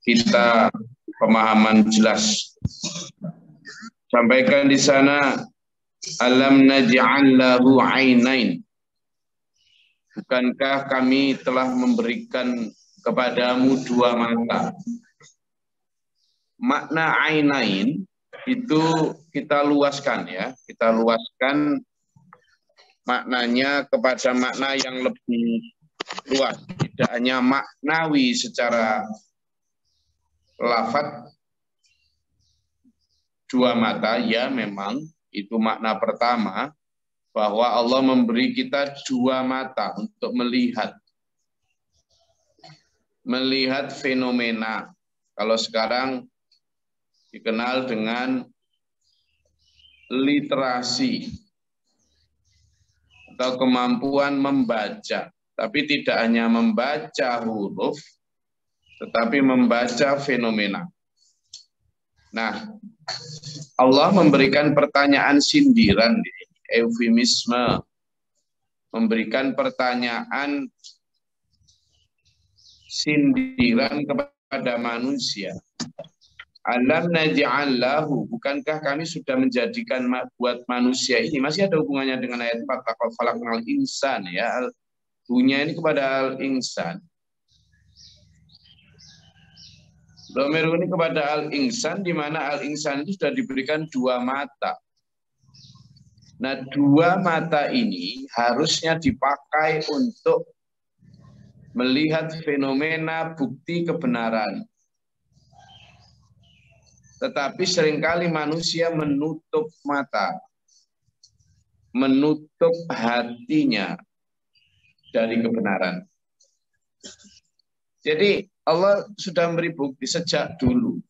kita pemahaman jelas. Sampaikan di sana, alam naj'al lahu ainain. Bukankah kami telah memberikan kepadamu dua mata? Makna ainain itu kita luaskan ya, kita luaskan maknanya kepada makna yang lebih luas, tidak hanya maknawi secara lafaz. Dua mata, ya memang itu makna pertama, bahwa Allah memberi kita dua mata untuk melihat fenomena. Kalau sekarang dikenal dengan literasi atau kemampuan membaca, tapi tidak hanya membaca huruf, tetapi membaca fenomena. Nah, Allah memberikan pertanyaan sindiran, eufemisme, memberikan pertanyaan sindiran kepada manusia. Alam naj'al lahu, bukankah kami sudah menjadikan buat manusia ini, masih ada hubungannya dengan ayat 4, khalaqnal insan ya, bunyinya ini kepada al-insan. Dhamir ini kepada al-insan, di mana al-insan itu sudah diberikan dua mata. Nah, dua mata ini harusnya dipakai untuk melihat fenomena bukti kebenaran. Tetapi seringkali manusia menutup mata, menutup hatinya dari kebenaran. Jadi Allah sudah memberi bukti sejak dulu,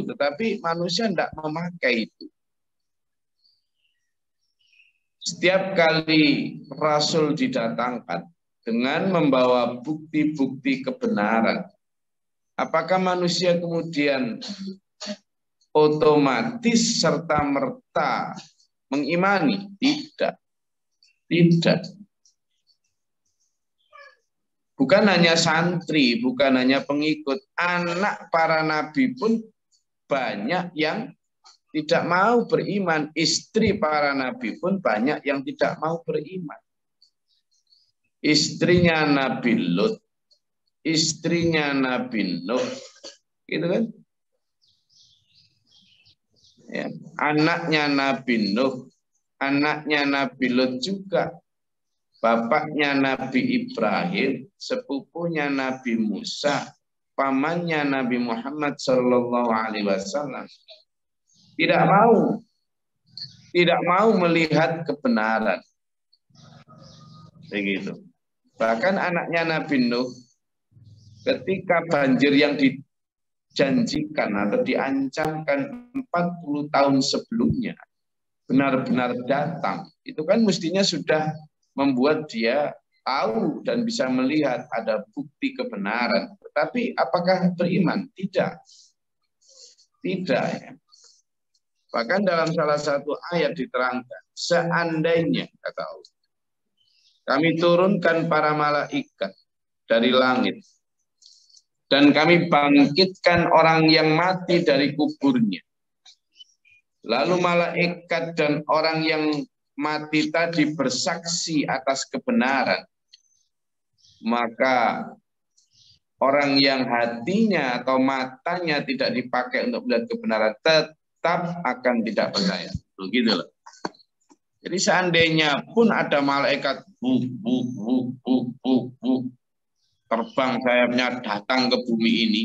tetapi manusia tidak memakai itu. Setiap kali Rasul didatangkan dengan membawa bukti-bukti kebenaran, apakah manusia kemudian otomatis serta-merta mengimani? Tidak. Bukan hanya santri, bukan hanya pengikut, anak para nabi pun banyak yang tidak mau beriman. Istri para nabi pun banyak yang tidak mau beriman. Istrinya Nabi Lut, istrinya Nabi Nuh, gitu kan? Ya. Anaknya Nabi Nuh, anaknya Nabi Lut juga. Bapaknya Nabi Ibrahim, sepupunya Nabi Musa, pamannya Nabi Muhammad Shallallahu Alaihi Wasallam tidak mau melihat kebenaran, begitu. Bahkan anaknya Nabi Nuh, ketika banjir yang dijanjikan atau diancamkan 40 tahun sebelumnya benar-benar datang, itu kan mestinya sudah membuat dia tahu dan bisa melihat ada bukti kebenaran. Tetapi apakah beriman? Tidak. Ya. Bahkan dalam salah satu ayat diterangkan, seandainya, kata Allah, kami turunkan para malaikat dari langit, dan kami bangkitkan orang yang mati dari kuburnya. Lalu malaikat dan orang yang mati tadi bersaksi atas kebenaran, maka orang yang hatinya atau matanya tidak dipakai untuk melihat kebenaran tetap akan tidak percaya. Begitu loh. Jadi seandainya pun ada malaikat terbang sayapnya datang ke bumi ini,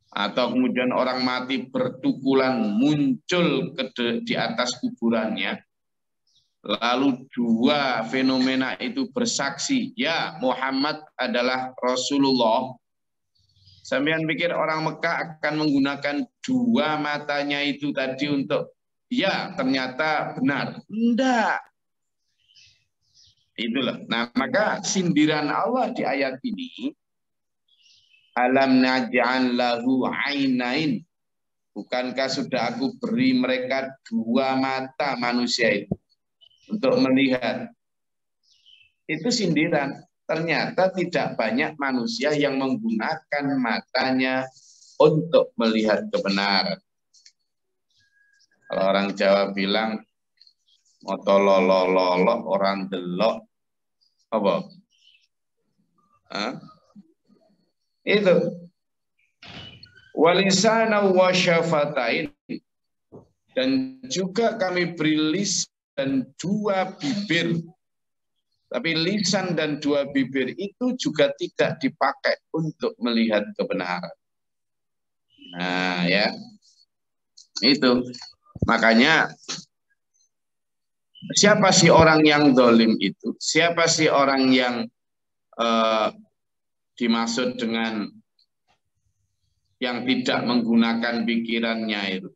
atau kemudian orang mati bertukulan muncul di atas kuburannya, lalu dua fenomena itu bersaksi, ya Muhammad adalah Rasulullah. Sampean pikir orang Mekah akan menggunakan dua matanya itu tadi untuk, ya ternyata benar? Enggak. Itulah. Nah, maka sindiran Allah di ayat ini, alam naj'al lahu ainain, bukankah sudah aku beri mereka dua mata manusia itu untuk melihat. Itu sindiran. ternyata tidak banyak manusia yang menggunakan matanya untuk melihat kebenaran. Kalau orang Jawa bilang moto lolo orang delok apa? Hah? Itu walisana wa syafatain, dan juga kami beri lisan dan dua bibir. Tapi lisan dan dua bibir itu juga tidak dipakai untuk melihat kebenaran. Nah ya, itu. Makanya siapa sih orang yang zalim itu? Siapa sih orang yang dimaksud dengan yang tidak menggunakan pikirannya itu?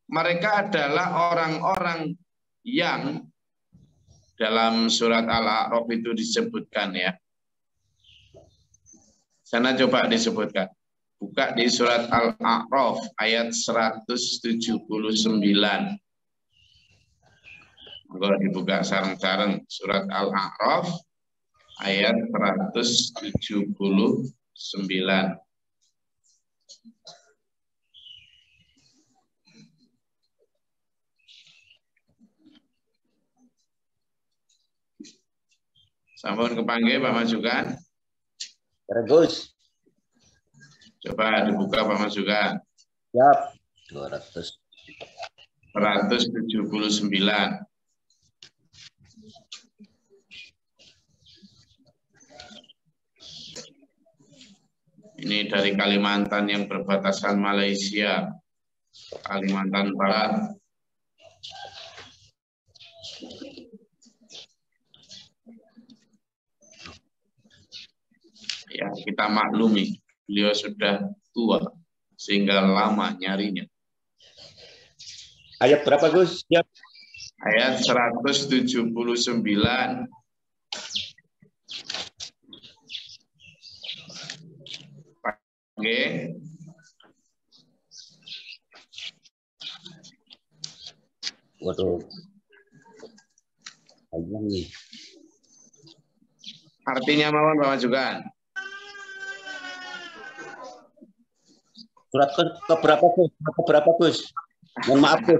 Mereka adalah orang-orang yang dalam surat Al-A'raf itu disebutkan ya. Sana coba disebutkan. Buka di surat Al-A'raf ayat 179. Kalau dibuka sareng-sareng surat Al-A'raf ayat 179. Sampun kepanggih Pak Masukan. Terus. Coba dibuka Pak Masukan. Siap. 179. Ini dari Kalimantan yang berbatasan Malaysia, Kalimantan Barat. Ya, kita maklumi, beliau sudah tua sehingga lama nyarinya. Ayat berapa, Gus? Siap. Ayat 179. Oke. Waduh. Panjang nih. Artinya mawon Pak Majukan. Surat ke berapa, Gus? Berapa, Gus? Mohon maaf, Gus.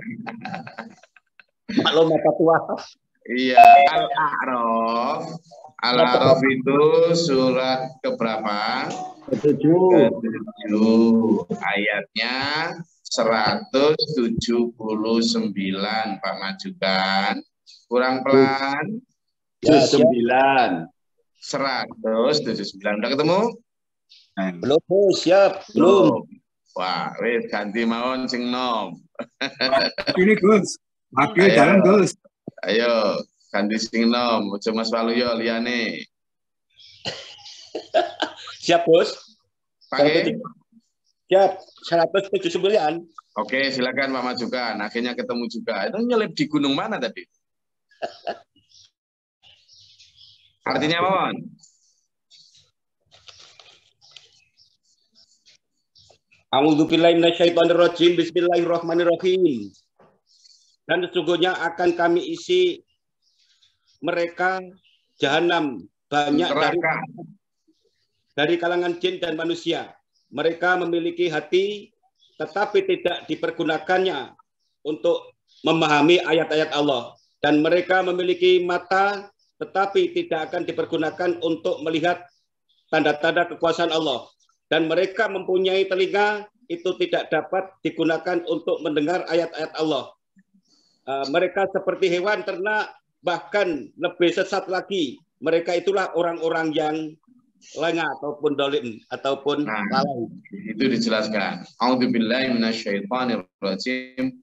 Maklum apa tua. Iya, Al-A'raf. Al-A'raf itu surat keberapa? 7. Ayatnya 179 Pak Majukan. Kurang pelan. Ya, 9. 179. Udah ketemu? Belum, Gus. Siap. Belum. Wah, wis ganti mawon sing nom. Ini Gus. Akhirnya jalan Gus. Ayo, ganti sing nom. Ojo Mas Waluyo liyane. Siap, Gus. Pakai? Siap. 179. Oke, silakan Pak Majukan. Akhirnya ketemu juga. Itu nyelip di gunung mana tadi? Artinya mohon. A'udzubillahi minasyaitonirrajim. Bismillahirrahmanirrahim. Dan sesungguhnya akan kami isi mereka jahanam banyak dari kalangan jin dan manusia. Mereka memiliki hati tetapi tidak dipergunakannya untuk memahami ayat-ayat Allah. Dan mereka memiliki mata tetapi tidak akan dipergunakan untuk melihat tanda-tanda kekuasaan Allah. Dan mereka mempunyai telinga, itu tidak dapat digunakan untuk mendengar ayat-ayat Allah. Mereka seperti hewan ternak, bahkan lebih sesat lagi. Mereka itulah orang-orang yang lengah ataupun dolim ataupun lalai. Itu dijelaskan. A'udzubillahi minasyaitonirrajim.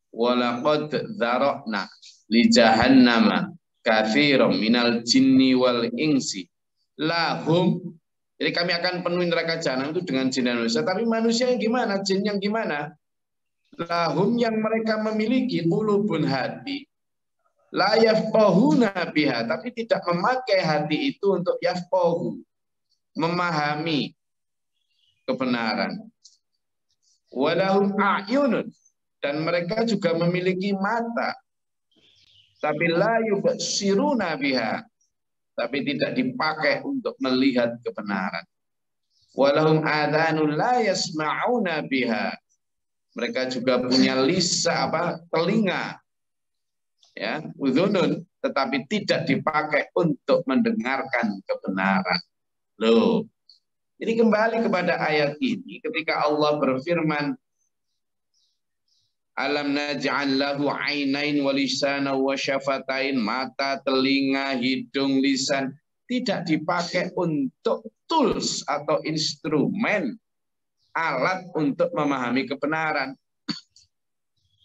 Walaqad dzara'na li jahannama katsiran minal jinni wal insi lahum. Jadi kami akan penuhi neraka jahanam itu dengan jin dan manusia. Tapi manusia yang gimana? Jin yang gimana? Lahum yang mereka memiliki qulubun hati. La yafqahuna biha, tapi tidak memakai hati itu untuk yafqahu, memahami kebenaran. Walahum a'yunun, dan mereka juga memiliki mata. Tapi la yubsiruna biha, tapi tidak dipakai untuk melihat kebenaran. Walahum adhanun la yasma'una biha. Mereka juga punya telinga, ya, udhunun, tetapi tidak dipakai untuk mendengarkan kebenaran. Loh, ini kembali kepada ayat ini ketika Allah berfirman, alam naj'al lahu 'ainain wa lisanan wa syafatain, mata, telinga, hidung, lisan, tidak dipakai untuk tools atau instrumen, alat untuk memahami kebenaran.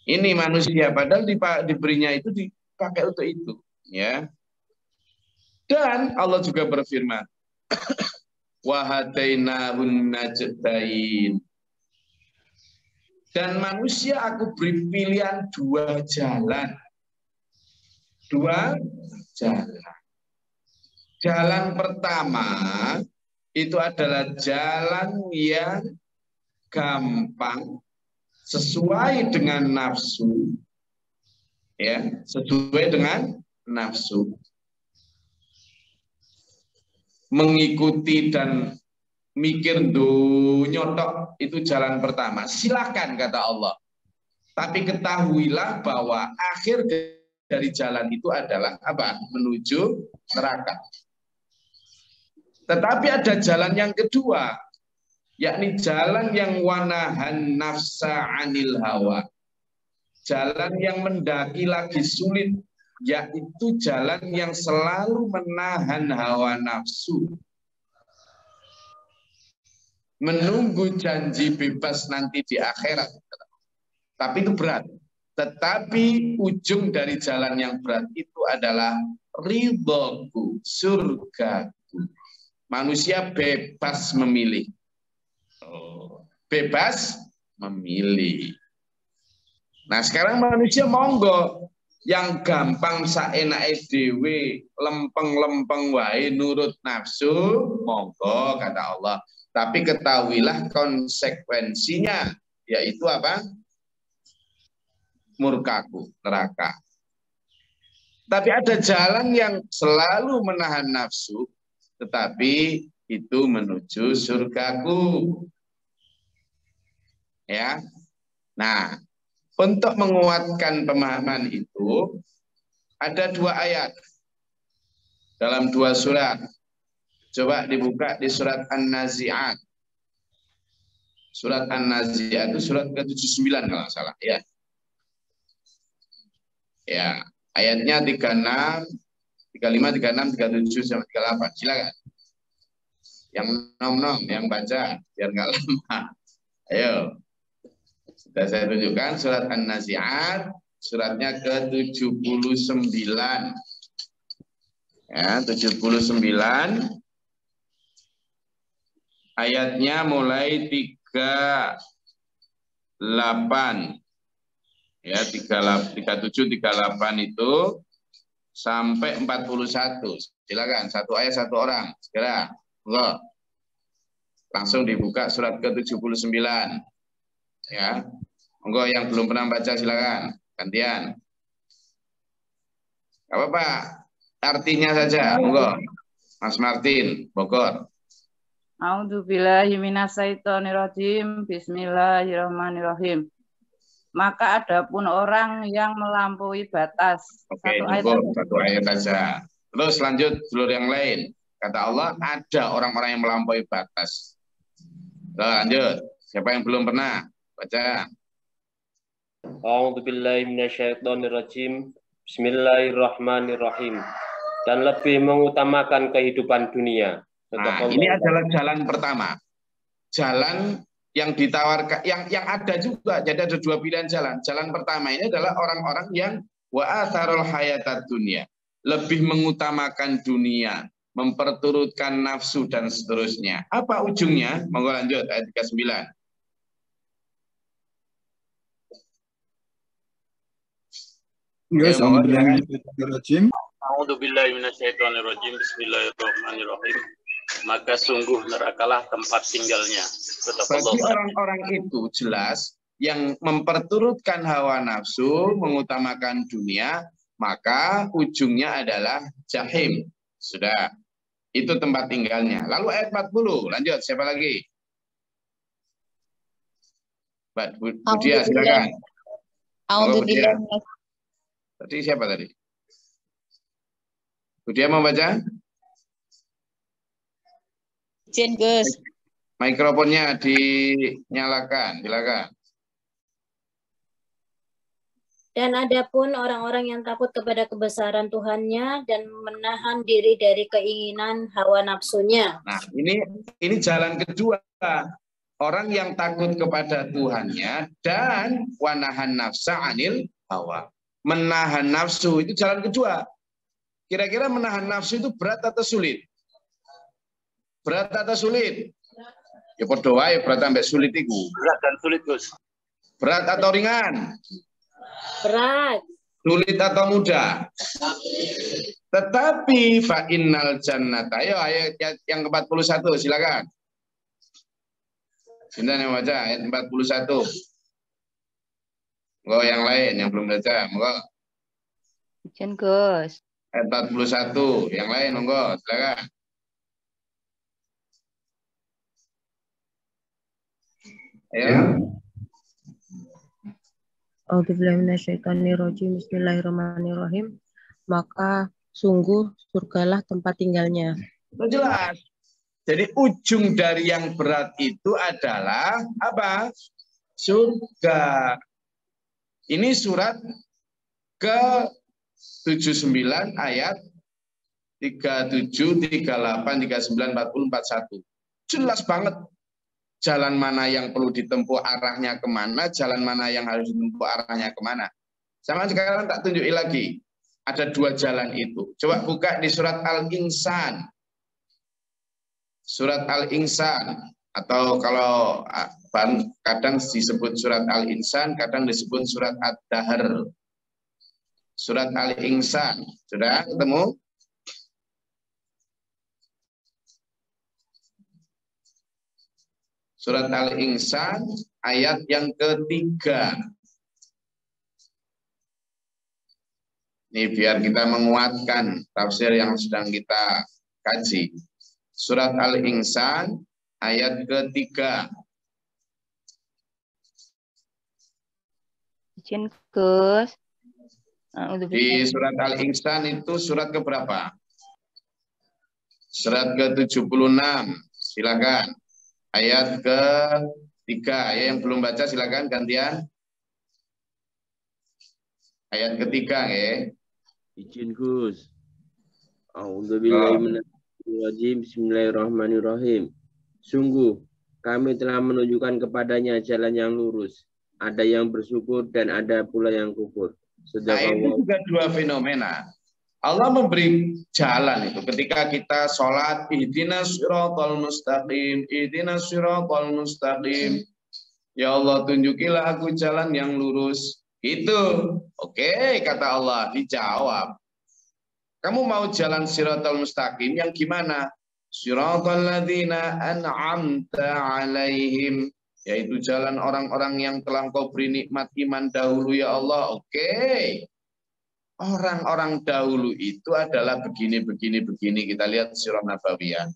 Ini manusia padahal diberinya itu dipakai untuk itu, ya. Dan Allah juga berfirman, wa hadainahun najdain. Dan manusia aku beri pilihan dua jalan. Dua jalan. Jalan pertama itu adalah jalan yang gampang, sesuai dengan nafsu, ya, sesuai dengan nafsu, mengikuti dan mikir nyotok, itu jalan pertama. Silakan, kata Allah. Tapi ketahuilah bahwa akhir dari jalan itu adalah apa? Menuju neraka. Tetapi ada jalan yang kedua, yakni jalan yang wanahan nafsa anil hawa. Jalan yang mendaki lagi sulit, yaitu jalan yang selalu menahan hawa nafsu. Menunggu janji bebas nanti di akhirat. Tapi itu berat. Tetapi ujung dari jalan yang berat itu adalah ridhoku, surgaku. Manusia bebas memilih. Bebas memilih. Nah sekarang manusia monggo yang gampang saenake dhewe, lempeng-lempeng wae nurut nafsu, monggo kata Allah. Tapi ketahuilah konsekuensinya, yaitu apa? Murkaku, neraka. Tapi ada jalan yang selalu menahan nafsu, tetapi itu menuju surgaku. Ya. Nah, untuk menguatkan pemahaman itu ada dua ayat dalam dua surat. Coba dibuka di surat An-Nazi'at. Surat An-Nazi'at itu surat ke-79 kalau salah, ya. Ya, ayatnya 36, 35, 36, 37 sampai 38. Silakan. Yang nom-nom, yang baca biar nggak lama. Ayo. Sudah saya tunjukkan surat An-Nazi'at, suratnya ke-79. Ya, 79. Ayatnya mulai 38. Ya, 37, 38 itu sampai 41. Silakan, satu ayat satu orang. Segera. Enggak. Langsung dibuka surat ke-79. Ya. Enggak, yang belum pernah baca silakan. Gantian. Apa-apa? Artinya saja. Enggak. Mas Martin, Bogor. A'udzubillahi minasyaitonirrajim. Bismillahirrahmanirrahim. Maka adapun orang yang melampaui batas. Oke, satu ayat saja. Terus lanjut dulur yang lain. Kata Allah, ada orang-orang yang melampaui batas. Lanjut. Siapa yang belum pernah baca? A'udzubillahi minasyaitonirrajim. Bismillahirrahmanirrahim. Dan lebih mengutamakan kehidupan dunia. Nah, ini adalah jalan pertama. Jalan yang ditawarkan, yang ada juga. Jadi ada dua pilihan jalan. Jalan pertama ini adalah orang-orang yang wa'atharul hayatad dunia. Lebih mengutamakan dunia, memperturutkan nafsu dan seterusnya. Apa ujungnya? Monggo lanjut ayat 39. A'udzubillahi minasyaitonirrajim. Bismillahirrahmanirrahim. Maka sungguh nerakalah tempat tinggalnya. Bagi orang-orang itu jelas yang memperturutkan hawa nafsu, mengutamakan dunia, maka ujungnya adalah jahim. Sudah. Itu tempat tinggalnya. Lalu ayat 40, lanjut. Siapa lagi? Mbak Budia, silakan. Alhamdulillah. Tadi siapa tadi? Budia mau baca? Izin, Gus. Mikrofonnya dinyalakan, silakan. Dan adapun orang-orang yang takut kepada kebesaran Tuhannya dan menahan diri dari keinginan hawa nafsunya. Nah, ini jalan kedua. Orang yang takut kepada Tuhannya dan wanahan nafsa anil hawa. Menahan nafsu itu jalan kedua. Kira-kira menahan nafsu itu berat atau sulit? Berat atau sulit? Ya berdoa ya berat sampai sulit itu. Berat dan sulit, Gus. Berat atau ringan? Berat. Sulit atau mudah? Tetapi fa innal jannata. Ayo ayat yang ke-41 silakan. Sinta yang baca ayat 41. Monggo yang lain yang belum baca, monggo. Izin, Gus. Ayat 41, yang lain monggo, silakan. Ya. A'udzubillahiminasyaitonirrajim. Bismillahirrahmanirrahim. Maka sungguh surgalah tempat tinggalnya. Itu jelas. Jadi ujung dari yang berat itu adalah apa? Surga. Ini surat ke-79 ayat 37, 38, 39, 40, 41. Jelas banget. Jalan mana yang perlu ditempuh arahnya kemana, jalan mana yang harus ditempuh arahnya kemana. Sama sekarang tak tunjuki lagi. Ada dua jalan itu. Coba buka di surat Al-Insan. Surat Al-Insan. Atau kalau kadang disebut surat Al-Insan, kadang disebut surat Ad-Dahr. Surat Al-Insan. Sudah ketemu? Surat Al-Insan ayat yang ketiga. Ini biar kita menguatkan tafsir yang sedang kita kaji. Surat Al-Insan ayat ketiga. Izin, Gus. Di surat Al-Insan itu surat keberapa? Surat ke-76. Silakan. Ayat ketiga. Yang belum baca silakan gantian. Ayat ketiga ya. Izin Gus. A'udzubillahiminasyaitonirrajim. Bismillahirrahmanirrahim. Sungguh kami telah menunjukkan kepadanya jalan yang lurus. Ada yang bersyukur dan ada pula yang kufur. Nah, ini juga dua fenomena. Allah memberi jalan itu ketika kita sholat, ihdinas siratal mustaqim, ihdinas siratal mustaqim. Ya Allah, tunjukilah aku jalan yang lurus. Itu. Oke, kata Allah, dijawab. Kamu mau jalan siratal mustaqim yang gimana? Siratal ladzina an'amta alaihim. Yaitu jalan orang-orang yang telah Engkau beri nikmat iman dahulu ya Allah. Oke. Orang-orang dahulu itu adalah begini. Kita lihat Sirah Nabawiyah.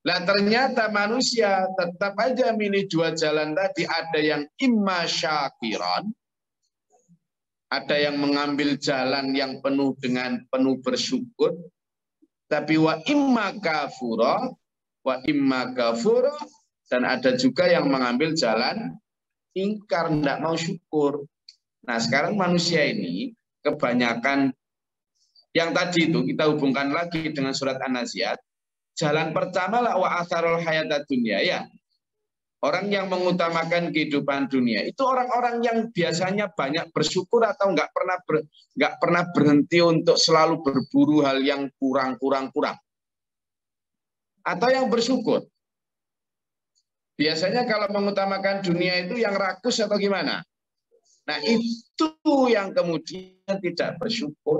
Nah ternyata manusia tetap aja milih dua jalan tadi. Ada yang imma syakiran. Ada yang mengambil jalan yang penuh dengan penuh bersyukur. Tapi wa imma kafura. Wa imma kafura. Dan ada juga yang mengambil jalan ingkar, tidak mau syukur. Nah sekarang manusia ini kebanyakan yang tadi itu kita hubungkan lagi dengan surat An-Nazi'at. Jalan pertama lah wa atharul hayatad dunya ya. Orang yang mengutamakan kehidupan dunia itu orang-orang yang biasanya banyak bersyukur atau nggak pernah berhenti untuk selalu berburu hal yang kurang. Atau yang bersyukur. Biasanya kalau mengutamakan dunia itu yang rakus atau gimana? Nah itu yang kemudian tidak bersyukur.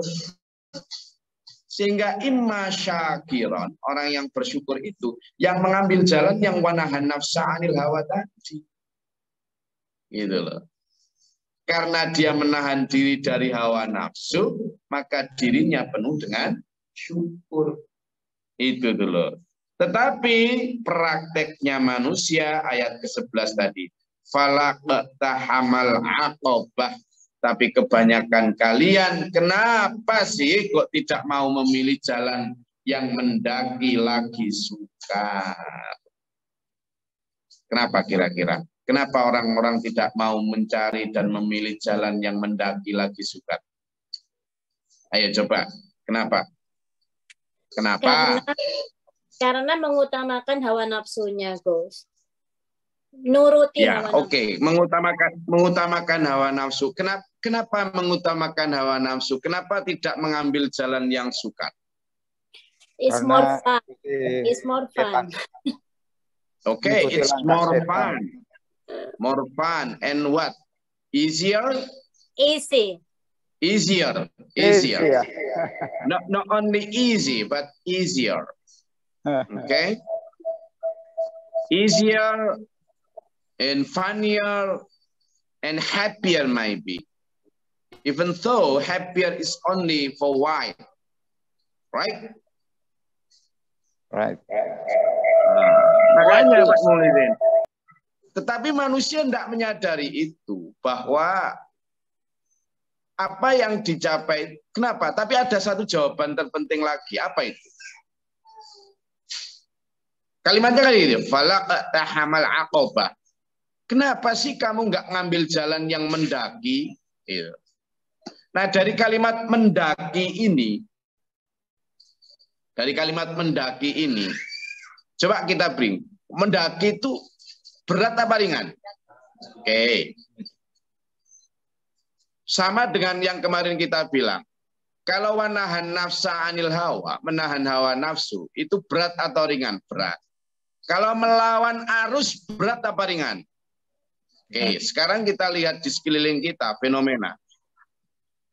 Sehingga imma syakiran, orang yang bersyukur itu yang mengambil jalan yang wanahan nafsa anil hawa tadi. Gitu loh. Karena dia menahan diri dari hawa nafsu, maka dirinya penuh dengan syukur. Itu dulu. Tetapi prakteknya manusia ayat ke-11 tadi. Falaqtahamal aqobah. Tapi kebanyakan kalian kenapa sih kok tidak mau memilih jalan yang mendaki lagi sukar? Kenapa kira-kira? Kenapa orang-orang tidak mau mencari dan memilih jalan yang mendaki lagi sukar? Ayo coba. Kenapa? Kenapa? Karena mengutamakan hawa nafsunya, Gus. Nuruti ya, hawa nafsu. Mengutamakan hawa nafsu. Kenapa mengutamakan hawa nafsu? Kenapa tidak mengambil jalan yang sukar? It's more fun. It's more fun. Okay, it's more fun. More fun. And what? Easier? Easy. Easier. Not only easy, but easier. Okay? Easier and funnier and happier maybe. Even though happier is only for while. Right? Right. Makanya Pak Maulidin. Tetapi manusia tidak menyadari itu, bahwa apa yang dicapai, kenapa? Tapi ada satu jawaban terpenting lagi, apa itu? Kalimatnya kali ini, falaqtahamal aqobah. Kenapa sih kamu nggak ngambil jalan yang mendaki? Nah, dari kalimat mendaki ini, coba kita bring. Mendaki itu berat apa ringan? Oke. Sama dengan yang kemarin kita bilang. Kalau menahan nafsa anil hawa, menahan hawa nafsu, itu berat atau ringan? Berat. Kalau melawan arus, berat apa ringan? Oke, sekarang kita lihat di sekeliling kita fenomena.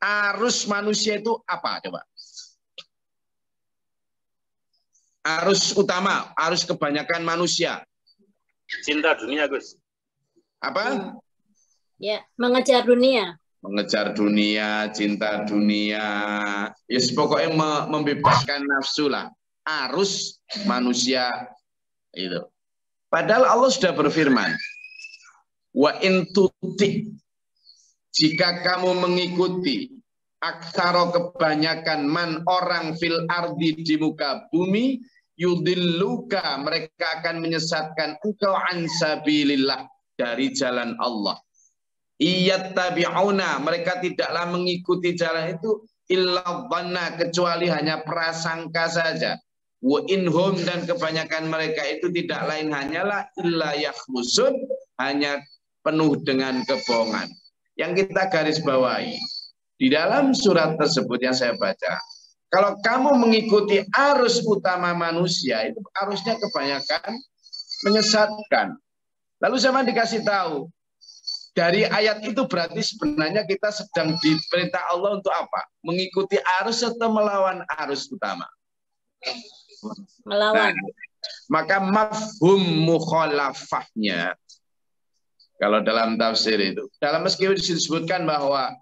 Arus manusia itu apa coba? Arus utama, arus kebanyakan manusia. Cinta dunia, Gus. Apa? Ya, mengejar dunia. Mengejar dunia, cinta dunia. Ya, pokoknya membebaskan nafsu lah. Arus manusia itu. Padahal Allah sudah berfirman, wa in tuti, jika kamu mengikuti aksaro kebanyakan man orang fil ardi di muka bumi, yudilluka, mereka akan menyesatkan engkau an sabilillah, dari jalan Allah. Iyattabi'una, mereka tidaklah mengikuti jalan itu illa dhanna, kecuali hanya prasangka saja. Wa inhum, dan kebanyakan mereka itu tidak lain hanyalah illa yakhrusun, hanya penuh dengan kebohongan. Yang kita garis bawahi di dalam surat tersebut yang saya baca, kalau kamu mengikuti arus utama manusia, itu arusnya kebanyakan menyesatkan. Lalu sama dikasih tahu, dari ayat itu berarti sebenarnya kita sedang diperintah Allah untuk apa? Mengikuti arus atau melawan arus utama? Melawan. Nah, maka mafhum mukhalafahnya, kalau dalam tafsir itu, dalam meskipun disebutkan bahwa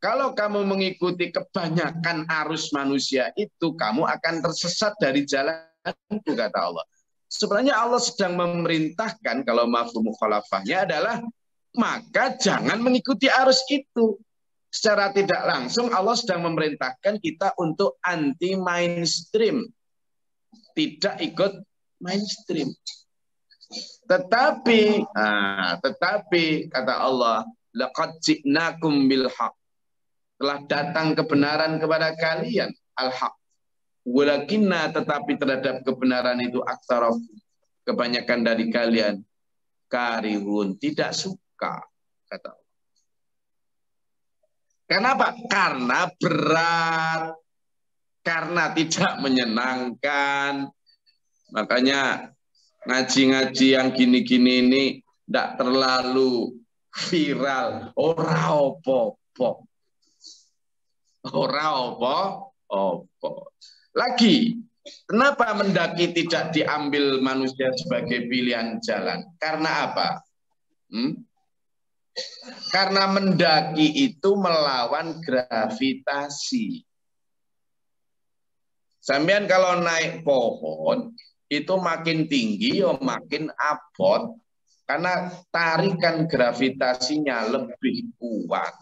kalau kamu mengikuti kebanyakan arus manusia itu, kamu akan tersesat dari jalan itu, kata Allah. Sebenarnya Allah sedang memerintahkan, kalau mafhum mukhalafahnya adalah, maka jangan mengikuti arus itu. Secara tidak langsung Allah sedang memerintahkan kita untuk anti mainstream, tidak ikut mainstream. Tetapi kata Allah, laqad ji'nakum bil haqq, telah datang kebenaran kepada kalian, al-haq. Walakinna, tetapi terhadap kebenaran itu aktsara, kebanyakan dari kalian karihun, tidak suka, kata Allah. Kenapa? Karena berat, karena tidak menyenangkan. Makanya ngaji-ngaji yang gini-gini ini tidak terlalu viral. Ora opo-opo. Ora opo-opo. Lagi, kenapa mendaki tidak diambil manusia sebagai pilihan jalan? Karena apa? Karena mendaki itu melawan gravitasi. Sampean kalau naik pohon itu makin tinggi ya makin abot karena tarikan gravitasinya lebih kuat.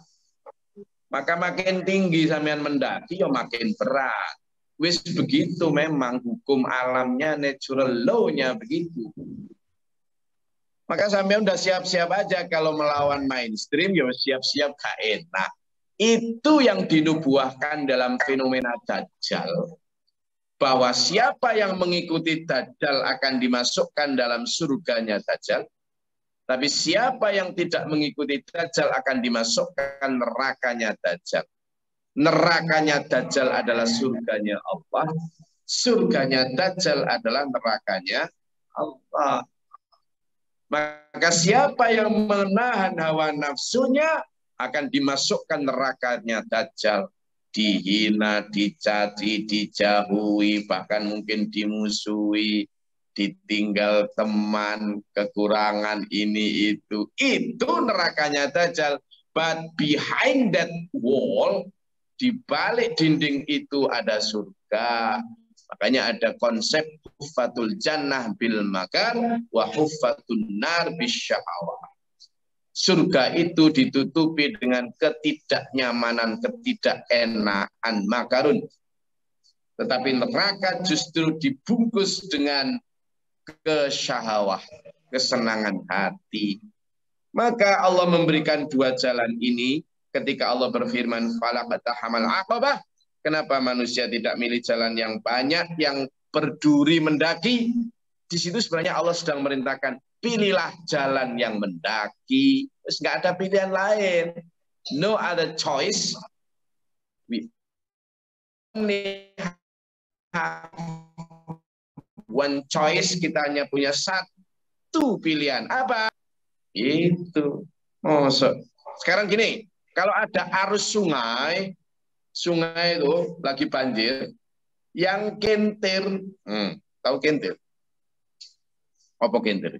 Maka makin tinggi sampean mendaki ya makin berat. Wis begitu memang hukum alamnya, natural law-nya begitu. Maka sampean udah siap-siap aja kalau melawan mainstream ya siap-siap gak enak. Itu yang dinubuahkan dalam fenomena Dajjal. Bahwa siapa yang mengikuti Dajjal akan dimasukkan dalam surganya Dajjal. Tapi siapa yang tidak mengikuti Dajjal akan dimasukkan nerakanya Dajjal. Nerakanya Dajjal adalah surganya Allah. Surganya Dajjal adalah nerakanya Allah. Maka siapa yang menahan hawa nafsunya akan dimasukkan nerakanya Dajjal. Dihina, dicaci, dijauhi, bahkan mungkin dimusuhi, ditinggal teman, kekurangan ini itu nerakanya Dajjal. But behind that wall, di balik dinding itu ada surga. Makanya ada konsep huffatul jannah bil makar wa huffatun nar bisyahawat. Surga itu ditutupi dengan ketidaknyamanan, ketidakenakan, makarun. Tetapi neraka justru dibungkus dengan kesyahawah, kesenangan hati. Maka Allah memberikan dua jalan ini ketika Allah berfirman, falaqatahamal aqabah. Kenapa manusia tidak milih jalan yang banyak, yang berduri mendaki? Di situ sebenarnya Allah sedang merintahkan, pilihlah jalan yang mendaki. Terus nggak ada pilihan lain. No other choice. We only have one choice. Kita hanya punya satu pilihan. Apa? Itu. Sekarang gini, kalau ada arus sungai itu lagi banjir, yang kentir, tahu kentir? Apa kentir?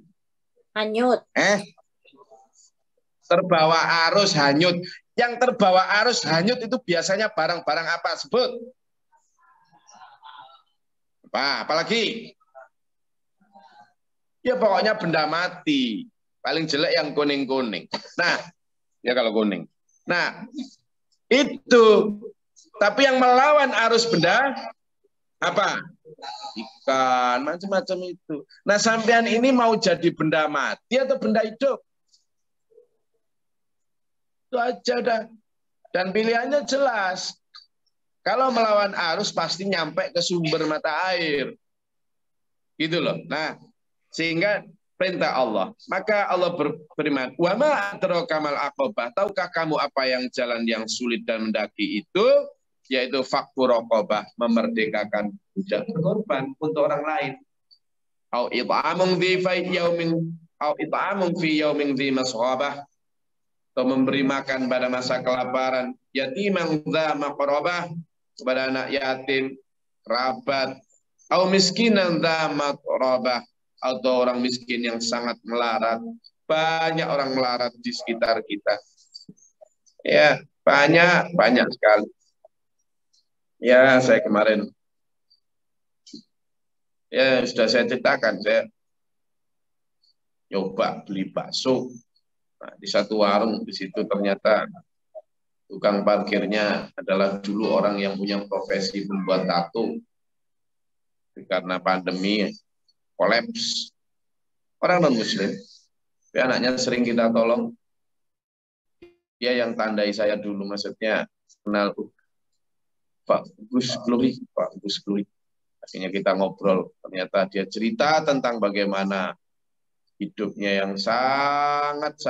Hanyut. Terbawa arus hanyut. Yang terbawa arus hanyut itu biasanya barang-barang apa? Sebut. Apalagi? Ya pokoknya benda mati. Paling jelek yang kuning-kuning. Nah, ya kalau kuning. Nah, itu. Tapi yang melawan arus benda apa? Ikan, macam-macam itu. Nah, sampean ini mau jadi benda mati atau benda hidup? Itu aja dah. Dan pilihannya jelas. Kalau melawan arus pasti nyampe ke sumber mata air. Gitu loh. Nah, sehingga perintah Allah. Maka Allah berfirman, "Wa ma adraka mal aqabah." Tahukah kamu apa yang jalan yang sulit dan mendaki itu? Yaitu fakku raqabah, memerdekakan budak berkorban untuk orang lain. Au it'amun fi yaumin dzi masghabah. Atau memberi makan pada masa kelaparan, yatiman dza maqrabah, kepada anak yatim, kerabat, au miskinan dza maqrabah, atau orang miskin yang sangat melarat. Banyak orang melarat di sekitar kita. Ya, banyak sekali. Ya, saya kemarin sudah saya ceritakan, saya coba beli bakso. Nah, di satu warung di situ ternyata tukang parkirnya adalah dulu orang yang punya profesi membuat tato. Karena pandemi kolaps. Orang non-muslim. Ya, anaknya sering kita tolong. Dia yang tandai saya dulu, maksudnya kenal Pak Gus Glory. Akhirnya kita ngobrol. Ternyata dia cerita tentang bagaimana hidupnya yang sangat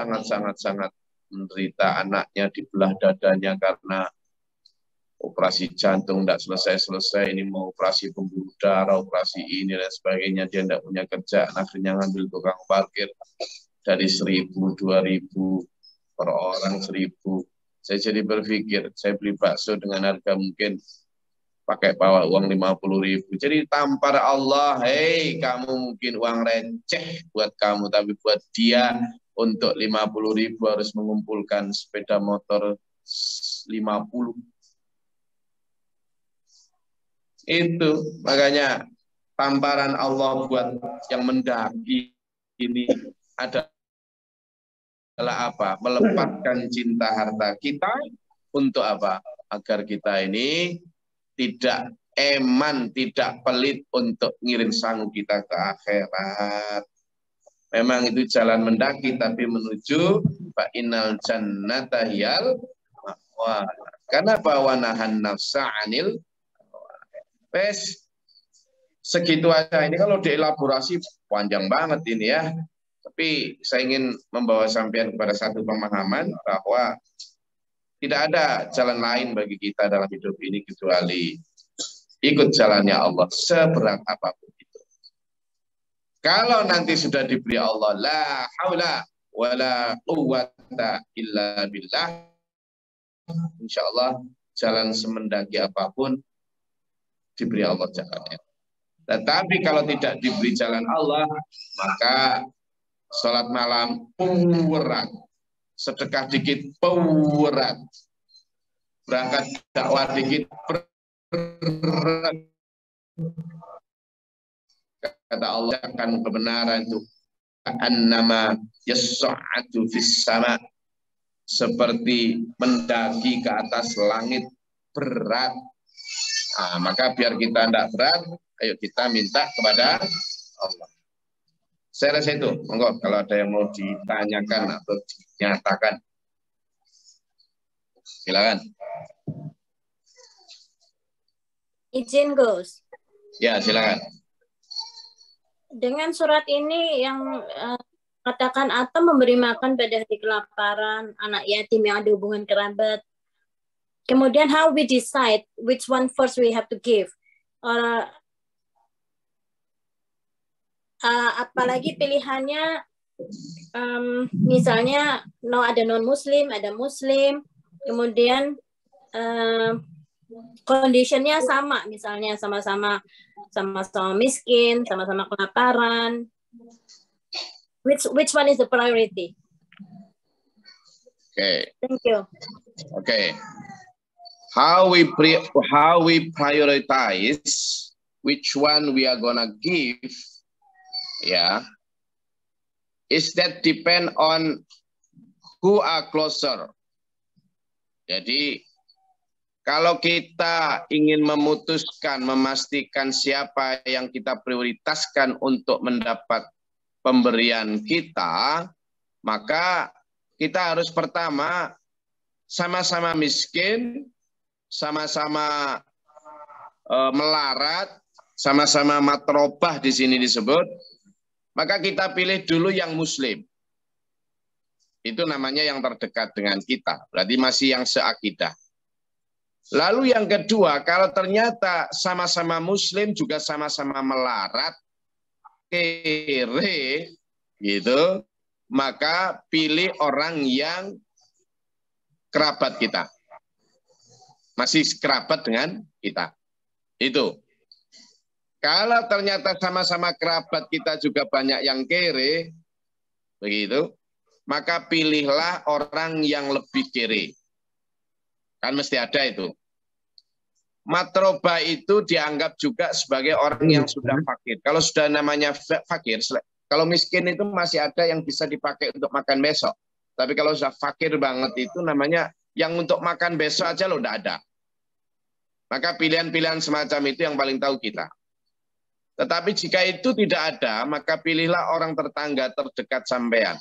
menderita. Anaknya dibelah dadanya karena operasi jantung tidak selesai. Ini mau operasi pembuluh darah, operasi ini dan sebagainya. Dia tidak punya kerjaan. Akhirnya ngambil tukang parkir dari 1.000, 2.000 per orang 1.000. Saya jadi berpikir, saya beli bakso dengan harga mungkin pakai bawa uang 50.000. Jadi tampar Allah, hei kamu mungkin uang receh buat kamu, tapi buat dia untuk 50.000 harus mengumpulkan sepeda motor 50. Itu makanya tamparan Allah buat yang mendaki ini adalah apa? Melepaskan cinta harta kita untuk apa? Agar kita ini tidak eman, tidak pelit untuk ngirim sangu kita ke akhirat. Memang itu jalan mendaki, tapi menuju fa'inal jannata hiyal ma'wa. Karena bawanahan nafsa anil. Wes, segitu aja. Ini kalau dielaborasi panjang banget ini ya. Tapi saya ingin membawa sampean kepada satu pemahaman bahwa tidak ada jalan lain bagi kita dalam hidup ini kecuali ikut jalannya Allah seberat apapun itu. Kalau nanti sudah diberi Allah la haula wala quwwata illa billah, insyaallah jalan semendaki apapun diberi Allah jalannya. Tetapi kalau tidak diberi jalan Allah, maka sholat malam berat, sedekah dikit berat, berangkat dakwah dikit berat. Kata Allah akan kebenaran itu annama yas'adu fis sama, seperti mendaki ke atas langit berat. Nah, maka biar kita tidak berat, ayo kita minta kepada Allah. Saya rasa itu. Monggo kalau ada yang mau ditanyakan atau dinyatakan, silakan. Izin Gus. Ya, silakan. Dengan surat ini yang katakan atau memberi makan pada hari kelaparan, anak yatim yang ada hubungan kerabat. Kemudian how we decide which one first we have to give. Apalagi pilihannya misalnya ada non-muslim, ada muslim, kemudian conditionnya sama, misalnya sama-sama miskin, sama-sama kelaparan. Which one is the priority? Okay. Thank you. Okay. How we prioritize which one we are gonna give, is that depend on who are closer. Jadi kalau kita ingin memutuskan, memastikan siapa yang kita prioritaskan untuk mendapat pemberian kita, maka kita harus pertama sama-sama miskin, sama-sama melarat, sama-sama matrobah di sini disebut, maka kita pilih dulu yang muslim. Itu namanya yang terdekat dengan kita, berarti masih yang seakidah. Lalu yang kedua, kalau ternyata sama-sama muslim juga sama-sama melarat, kere, gitu, maka pilih orang yang kerabat kita. Masih kerabat dengan kita. Itu. Kalau ternyata sama-sama kerabat kita juga banyak yang kere, begitu, maka pilihlah orang yang lebih kere. Kan mesti ada itu. Matroba itu dianggap juga sebagai orang yang sudah fakir. Kalau sudah namanya fakir, kalau miskin itu masih ada yang bisa dipakai untuk makan besok. Tapi kalau sudah fakir banget itu namanya yang untuk makan besok aja loh udah ada. Maka pilihan-pilihan semacam itu yang paling tahu kita. Tetapi jika itu tidak ada, maka pilihlah orang tetangga terdekat sampean.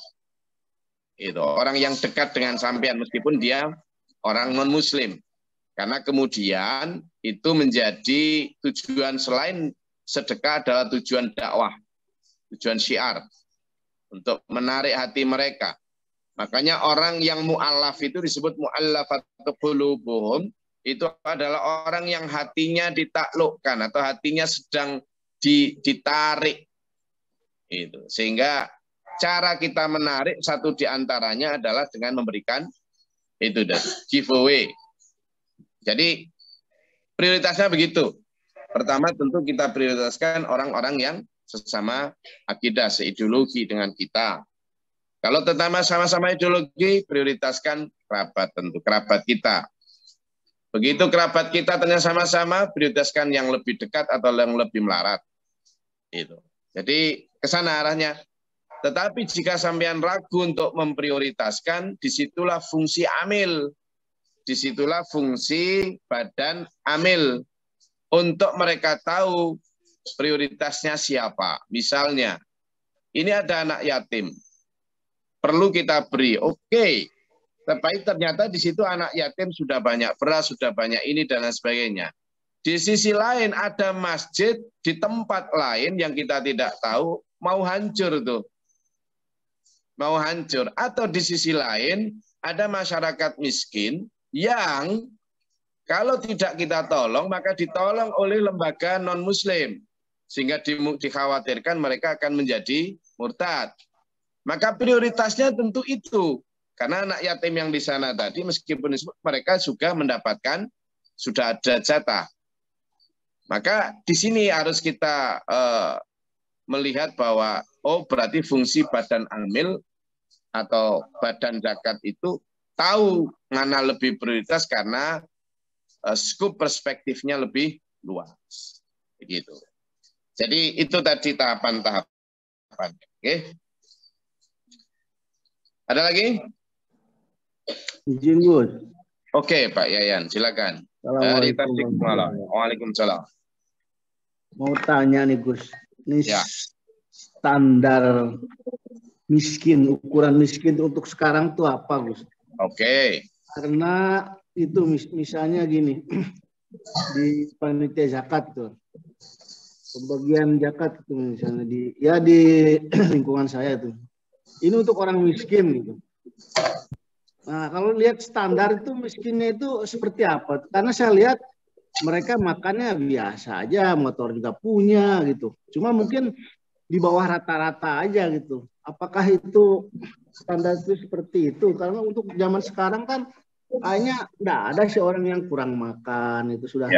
Itu orang yang dekat dengan sampean meskipun dia orang non-muslim. Karena kemudian itu menjadi tujuan selain sedekah adalah tujuan dakwah, tujuan syiar untuk menarik hati mereka. Makanya orang yang mu'allaf itu disebut mu'allafatu qulubuhum, itu adalah orang yang hatinya ditaklukkan atau hatinya sedang ditarik. Itu. Sehingga cara kita menarik satu di antaranya adalah dengan memberikan itu dari giveaway. Jadi prioritasnya begitu. Pertama tentu kita prioritaskan orang-orang yang sesama akidah, seideologi dengan kita. Kalau sama-sama ideologi, prioritaskan kerabat tentu, kerabat kita. Begitu kerabat kita ternyata sama-sama, prioritaskan yang lebih dekat atau yang lebih melarat. Itu. Jadi ke sana arahnya. Tetapi jika sampean ragu untuk memprioritaskan, disitulah fungsi amil. Disitulah fungsi badan amil. Untuk mereka tahu prioritasnya siapa. Misalnya, ini ada anak yatim. Perlu kita beri, oke. Tapi ternyata di situ anak yatim sudah banyak beras, sudah banyak ini dan lain sebagainya. Di sisi lain ada masjid di tempat lain yang kita tidak tahu, mau hancur tuh. Mau hancur. Atau di sisi lain ada masyarakat miskin yang kalau tidak kita tolong, maka ditolong oleh lembaga non-muslim. Sehingga dikhawatirkan mereka akan menjadi murtad. Maka prioritasnya tentu itu. Karena anak yatim yang di sana tadi, meskipun mereka juga mendapatkan, sudah ada jatah. Maka di sini harus kita melihat bahwa, oh berarti fungsi badan amil atau badan zakat itu tahu mana lebih prioritas karena skup perspektifnya lebih luas. Begitu. Jadi itu tadi tahapan-tahapan. Oke. Ada lagi? Izin, Gus. Oke, Pak Yayan, silakan. Dari Tasikmalaya. Waalaikumsalam. Mau tanya nih, Gus. Ini ya. Standar miskin, ukuran miskin untuk sekarang tuh apa, Gus? Oke. Karena itu misalnya gini, di panitia zakat tuh, pembagian zakat itu misalnya di lingkungan saya tuh. Ini untuk orang miskin gitu. Nah, kalau lihat standar itu miskinnya itu seperti apa? Karena saya lihat mereka makannya biasa aja, motor juga punya gitu. Cuma mungkin di bawah rata-rata aja gitu. Apakah itu standar itu seperti itu? Karena untuk zaman sekarang kan kayaknya nggak ada sih orang yang kurang makan, itu sudah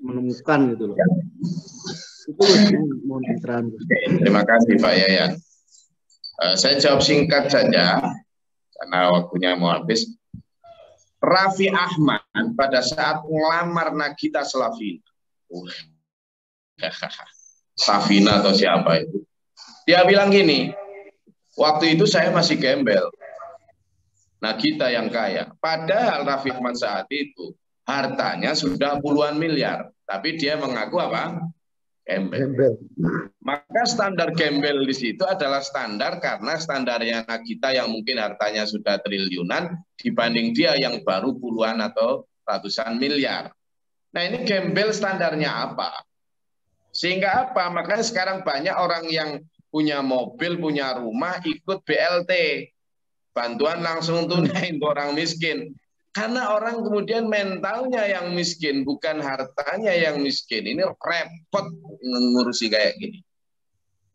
menemukan gitu loh. Itu mohon pencerahan. Terima kasih Pak Yayan. Saya jawab singkat saja karena waktunya mau habis. Raffi Ahmad pada saat melamar Nagita Slavina, Slavina atau siapa itu, dia bilang gini, waktu itu saya masih gembel, Nagita yang kaya. Padahal Raffi Ahmad saat itu hartanya sudah puluhan miliar, tapi dia mengaku apa? Gembel. Maka standar gembel di situ adalah standar karena standarnya Nagita yang mungkin hartanya sudah triliunan dibanding dia yang baru puluhan atau ratusan miliar. Nah ini gembel standarnya apa? Sehingga apa? Makanya sekarang banyak orang yang punya mobil, punya rumah ikut BLT. Bantuan langsung tunai untuk orang miskin. Karena orang kemudian mentalnya yang miskin, bukan hartanya yang miskin. Ini repot ngurusi kayak gini.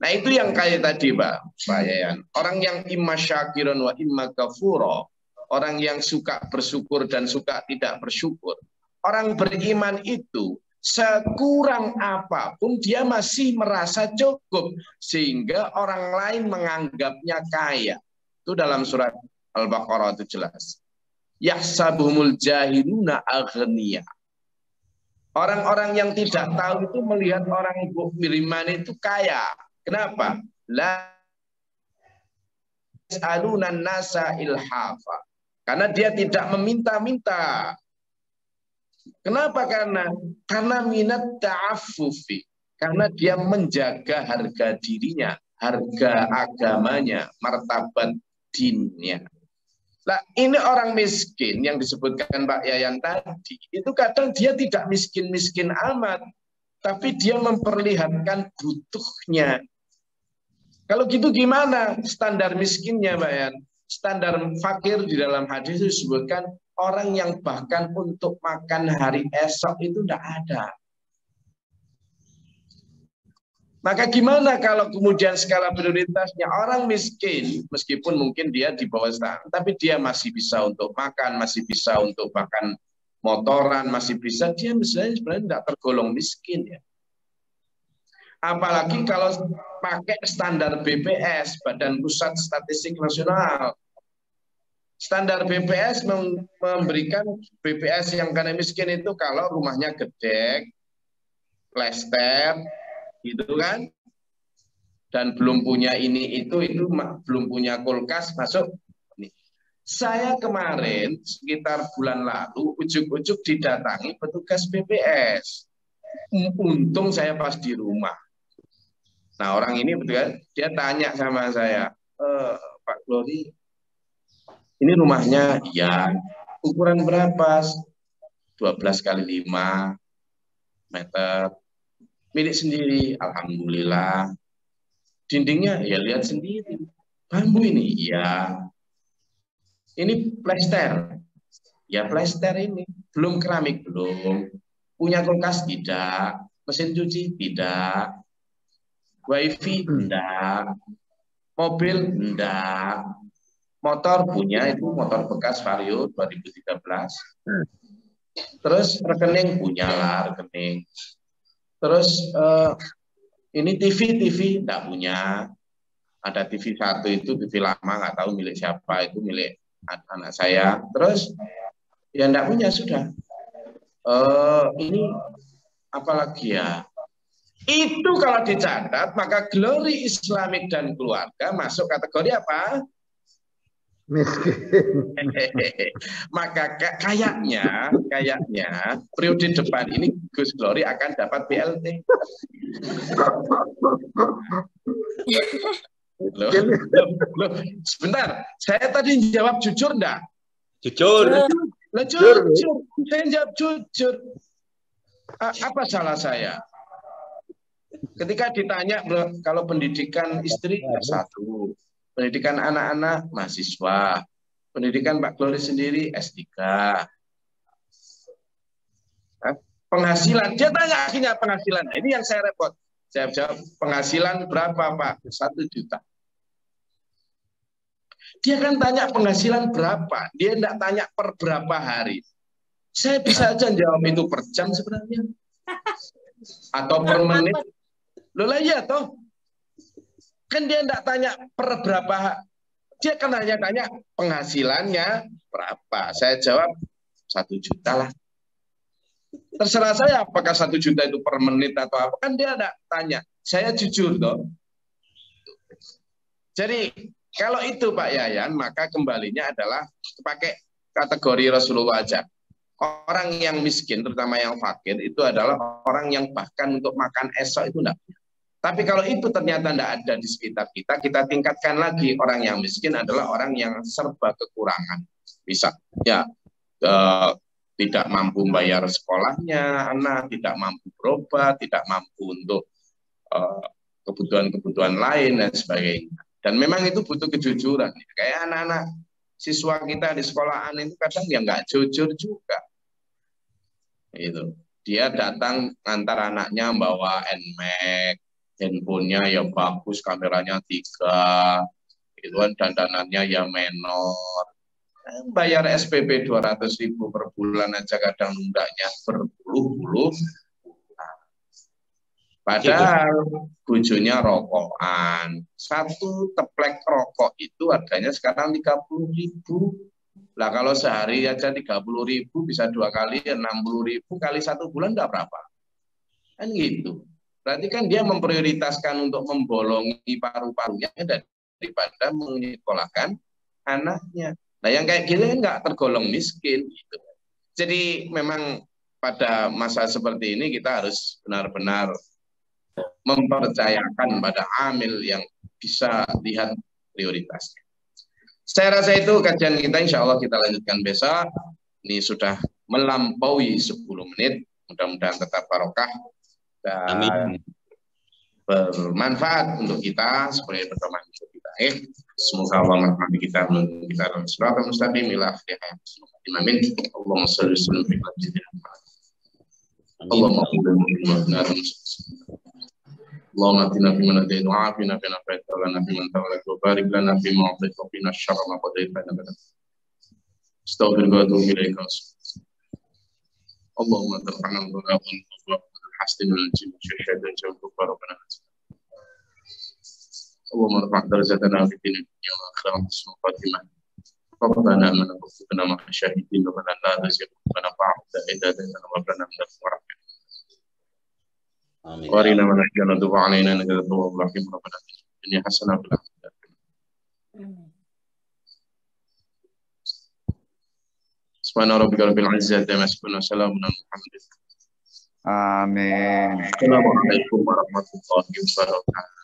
Nah itu yang kayak tadi Pak Yayan. Orang yang imma syakiron wa imma kafuro. Orang yang suka bersyukur dan suka tidak bersyukur. Orang beriman itu sekurang apapun dia masih merasa cukup. Sehingga orang lain menganggapnya kaya. Itu dalam surat Al-Baqarah itu jelas. Yahsabuhumul jahiluna aghniya. Orang-orang yang tidak tahu itu melihat orang beriman itu kaya. Kenapa? La yas'alunan nasa ilhafa. Karena dia tidak meminta-minta. Kenapa? Karena minat ta'affufi. Karena dia menjaga harga dirinya, harga agamanya, martabat dinnya. Nah, ini orang miskin yang disebutkan Pak Yayan tadi, itu kadang dia tidak miskin-miskin amat, tapi dia memperlihatkan butuhnya. Kalau gitu gimana standar miskinnya, Pak Yayan? Standar fakir di dalam hadis itu disebutkan orang yang bahkan untuk makan hari esok itu tidak ada. Maka gimana kalau kemudian skala prioritasnya orang miskin, meskipun mungkin dia di bawah standar, tapi dia masih bisa untuk makan, masih bisa untuk bahkan motoran, masih bisa, dia misalnya sebenarnya tidak tergolong miskin ya. Apalagi kalau pakai standar BPS, Badan Pusat Statistik Nasional. Standar BPS memberikan BPS yang kaya miskin itu kalau rumahnya gede, plester, gitu kan, dan belum punya ini itu belum punya kulkas masuk. Saya kemarin sekitar bulan lalu ujuk-ujuk didatangi petugas BPS. Untung saya pas di rumah. Nah orang ini betul, dia tanya sama saya, Pak Glory, ini rumahnya, ya, ukuran berapa? 12 kali 5 meter. Milik sendiri, alhamdulillah. Dindingnya, ya lihat sendiri. Bambu ini, ya. Ini plester. Ya plester ini. Belum keramik, belum. Punya kulkas, tidak. Mesin cuci, tidak. Wifi, tidak. Mobil, tidak. Motor punya, itu motor bekas Vario 2013. Terus rekening punya lah, rekening. Terus ini TV enggak punya. Ada TV 1 itu TV lama, nggak tahu milik siapa, itu milik anak saya. Terus ya enggak punya sudah. Ini apalagi ya? Itu kalau dicatat maka Glory Islamic dan keluarga masuk kategori apa? Miskin. Maka kayaknya periode depan ini Gus Glory akan dapat BLT. Loh, sebentar, saya tadi jawab jujur enggak? Jujur. Jujur. Saya jawab jujur. Apa salah saya? Ketika ditanya kalau pendidikan istri S1, pendidikan anak-anak mahasiswa, pendidikan Pak Glory sendiri S3. Penghasilan, dia tanya akhirnya penghasilan. Nah, ini yang saya repot. Saya jawab, penghasilan berapa Pak? 1 juta. Dia kan tanya penghasilan berapa, dia tidak tanya per berapa hari. Saya bisa aja jawab itu per jam sebenarnya. Atau per menit. Loh lah iya toh. Kan dia tidak tanya per berapa, dia kan hanya tanya penghasilannya berapa. Saya jawab 1 juta lah. Terserah saya apakah 1 juta itu per menit atau apa. Kan dia tidak tanya. Saya jujur toh. Jadi kalau itu Pak Yayan, maka kembalinya adalah pakai kategori Rasulullah aja. Orang yang miskin, terutama yang fakir, itu adalah orang yang bahkan untuk makan esok itu tidak punya. Tapi kalau itu ternyata tidak ada di sekitar kita, kita tingkatkan lagi. Orang yang miskin adalah orang yang serba kekurangan. Bisa, ya, tidak mampu bayar sekolahnya, anak tidak mampu berobat, tidak mampu untuk kebutuhan-kebutuhan lain dan sebagainya. Dan memang itu butuh kejujuran. Kayak anak-anak siswa kita di sekolahan itu kadang ya nggak jujur juga. Itu dia datang ngantar anaknya bawa NMAX, handphonenya ya bagus, kameranya 3, itu kan dandanannya ya menor. Bayar SPP 200.000 per bulan aja kadang nunggaknya berpuluh-puluh. Padahal bojonya rokokan. 1 teplek rokok itu harganya sekarang 30.000. Lah kalau sehari aja 30.000 bisa 2 kali 60.000 kali 1 bulan enggak berapa. Kan gitu. Berarti kan dia memprioritaskan untuk membolongi paru-parunya daripada menyekolahkan anaknya. Nah yang kayak gini kan nggak tergolong miskin gitu. Jadi memang pada masa seperti ini kita harus benar-benar mempercayakan pada amil yang bisa lihat prioritasnya. Saya rasa itu kajian kita, insya Allah kita lanjutkan besok. Ini sudah melampaui 10 menit, mudah-mudahan tetap barokah dan bermanfaat untuk kita sebagai pertemuan kita. Semoga Allah merahmati kita, kita dalam surat al-mustaqim ila akhirnya. Amin. Allahumma shalli wa sallim ala sayyidina Allahumma اللهم اتنا فيمن هديت وعافنا فيما عافيت وعافنا فيمن توليت وبارك لنا فيما اعطيت وقنا الشر ما قضيت فانك استغفرك واتوب اليك اللهم ترحمنا بالغفر والحسن والجن والشهاده والكفار ربنا اللهم ارفع درجتنا في الدين الدنيا والآخرة وحسن الخاتمة. ربنا آمنا واغفر مع الشاهدين ربنا لا تزغ قلوبنا بعد إذ هديتنا وهب لنا من لدنك رحمة وارنا منهجنا وتب علينا إنك أنت التواب الرحيم. ربنا آتنا في الدنيا حسنة وفي الآخرة سبحان ربك رب العزة عما يصفون وسلام على المرسلين. Amin. Assalamualaikum warahmatullahi wabarakatuh.